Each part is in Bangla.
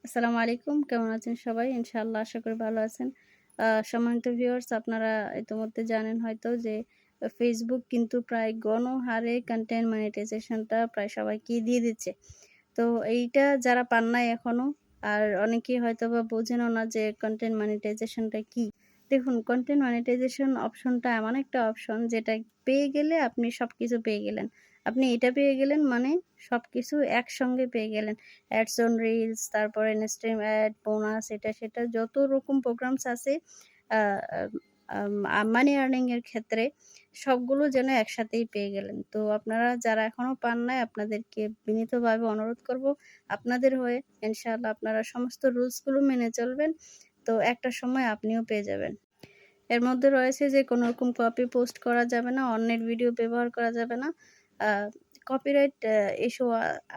আসসালামু আলাইকুম। কেমন আছেন সবাই? ইনশাআল্লাহ আশা করি ভালো আছেন। সম্মানিত ভিউয়ার্স, আপনারা ইতিমধ্যে জানেন হয়তো যে Facebook কিন্তু প্রায় গণহারে কনটেন্ট মনিটাইজেশনটা প্রায় সবাইকেই দিয়ে দিচ্ছে। তো এইটা যারা পান নাই এখনো, আর অনেকেই হয়তোবা বোঝেনও না যে কনটেন্ট মনিটাইজেশনটা কি? দেখুন, কনটেন্ট মনিটাইজেশন অপশনটা এমন একটা অপশন যেটা পেয়ে গেলে আপনি সবকিছু পেয়ে গেলেন। আপনি এটা পেয়ে গেলেন মানে সবকিছু একসঙ্গে পেয়ে গেলেন। অ্যাডস অন রিলস, তারপরে ইনস্টাগ্রাম অ্যাড, বোনাস, এটা সেটা যত রকম প্রোগ্রামস আছে আ মানি আর্নিং এর ক্ষেত্রে সবগুলো যেন একসাথেই পেয়ে গেলেন। তো আপনারা যারা এখনো পান নাই, আপনাদেরকে বিনীতভাবে অনুরোধ করব আপনাদের হয়ে ইনশাআল্লাহ আপনারা সমস্ত রুলস গুলো মেনে চলবেন। তো একটা সময় আপনিও পেয়ে যাবেন। এর মধ্যে রয়েছে যে কোনরকম কপি পোস্ট করা যাবে না, অন্যের ভিডিও ব্যবহার করা যাবে না। আ কপিরাইট ইস্যু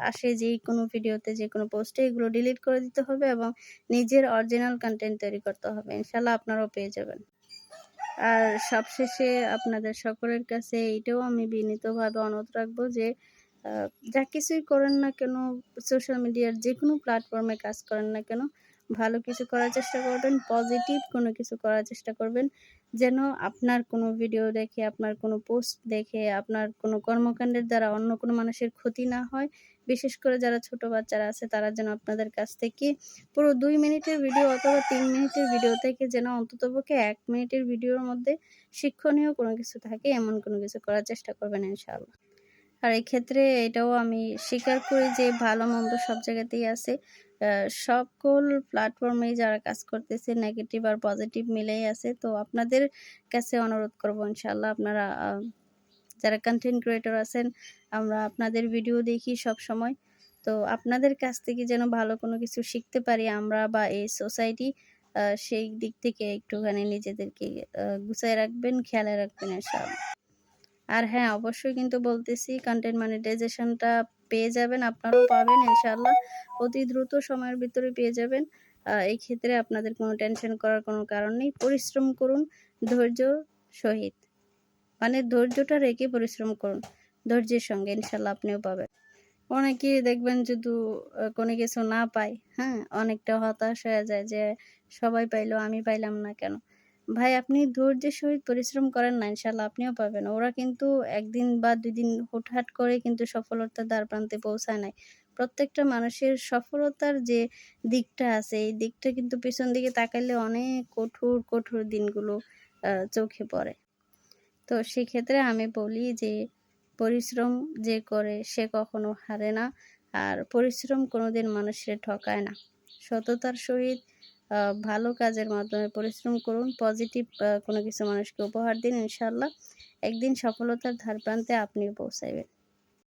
আসে যেকোনো ভিডিওতে, যেকোনো পোস্টে, এগুলো ডিলিট করে দিতে হবে এবং নিজের অরিজিনাল কনটেন্ট তৈরি করতে হবে। ইনশাআল্লাহ আপনারাও পেয়ে যাবেন। আর সবশেষে আপনাদের সকলের কাছে এইটাও আমি বিনীতভাবে অনুরোধ রাখবো যে আ যা কিছুই করেন না কেন, সোশ্যাল মিডিয়ার যেকোনো প্ল্যাটফর্মে কাজ করেন না কেন, ভালো কিছু করার চেষ্টা করবেন, পজিটিভ কোনো কিছু করার চেষ্টা করবেন। যেন আপনার কোনো ভিডিও দেখে, আপনার কোনো পোস্ট দেখে, আপনার কোনো কর্মকাণ্ডের দ্বারা অন্য কোনো মানুষের ক্ষতি না হয়। বিশেষ করে যারা ছোট বাচ্চারা আছে তারা যেন আপনাদের কাছ থেকে পুরো ২ মিনিটের ভিডিও অথবা ৩ মিনিটের ভিডিও থেকে যেন অন্ততপক্ষে ১ মিনিটের ভিডিওর মধ্যে শিক্ষণীয় কোনো কিছু থাকে, এমন কোনো কিছু করার চেষ্টা করবেন ইনশাআল্লাহ। আর এক্ষেত্রে এটাও আমি স্বীকার করি যে ভালো-মন্দ সব জায়গাতেই আছে। আ সকল প্ল্যাটফর্মেই যারা কাজ করতেছে নেগেটিভ আর পজিটিভ মিলেই আছে। তো আপনাদের কাছে অনুরোধ করব ইনশাআল্লাহ আপনারা যারা কনটেন্ট ক্রিয়েটর আছেন, আমরা আপনাদের ভিডিও দেখি সবসময়। তো আপনাদের কাছ থেকে যেন ভালো কোনো কিছু শিখতে পারি আমরা বা এই সোসাইটি, সেই দিক থেকে একটুখানি নিজেদেরকে গুছায় রাখবেন, খেয়ালে রাখবেন ইনশাআল্লাহ। আর হ্যাঁ, অবশ্যই কিন্তু বলতেছি কনটেন্ট মনিটাইজেশনটা পেয়ে যাবেন, আপনারাও পাবেন ইনশাআল্লাহ। অতি দ্রুত সময়ের ভিতরে পেয়ে যাবেন। এই ক্ষেত্রে আপনাদের কোনো টেনশন করার কোনো কারণ নেই। পরিশ্রম করুন ধৈর্য সহিত। মানে ধৈর্যটা রেখে পরিশ্রম করুন। ধৈর্যের সঙ্গে ইনশাআল্লাহ আপনিও পাবেন। অনেকেই দেখবেন যদি কোনো কিছু না পায়, হ্যাঁ? অনেকটা হতাশ হয়ে যায় যে সবাই পাইলো, আমি পাইলাম না কেন? ভাই, আপনি ধৈর্যের সহিত পরিশ্রম করেন না, ইনশাআল্লাহ আপনিও পাবেন। ওরা কিন্তু ১ দিন বা ২ দিন হুটহাট করে কিন্তু সফলতার দ্বারপ্রান্তে পৌঁছায় নাই। প্রত্যেকটা মানুষের সফলতার যে দিকটা আছে, এই দিকটা কিন্তু পেছন দিকে তাকাইলে অনেক কঠোর, কঠোর দিনগুলো চোখে পড়ে। তো সেক্ষেত্রে আমি বলি যে পরিশ্রম যে করে সে কখনো হারে না। আর পরিশ্রম কোনোদিন মানুষের ঠকায় না। সততার সহিত আ ভালো কাজের মাধ্যমে পরিশ্রম করুন। পজিটিভ কোনো কিছু মানুষকে উপহার দিন। ইনশাআল্লাহ একদিন সফলতার ধারপ্রান্তে আপনিও পৌঁছাইবেন।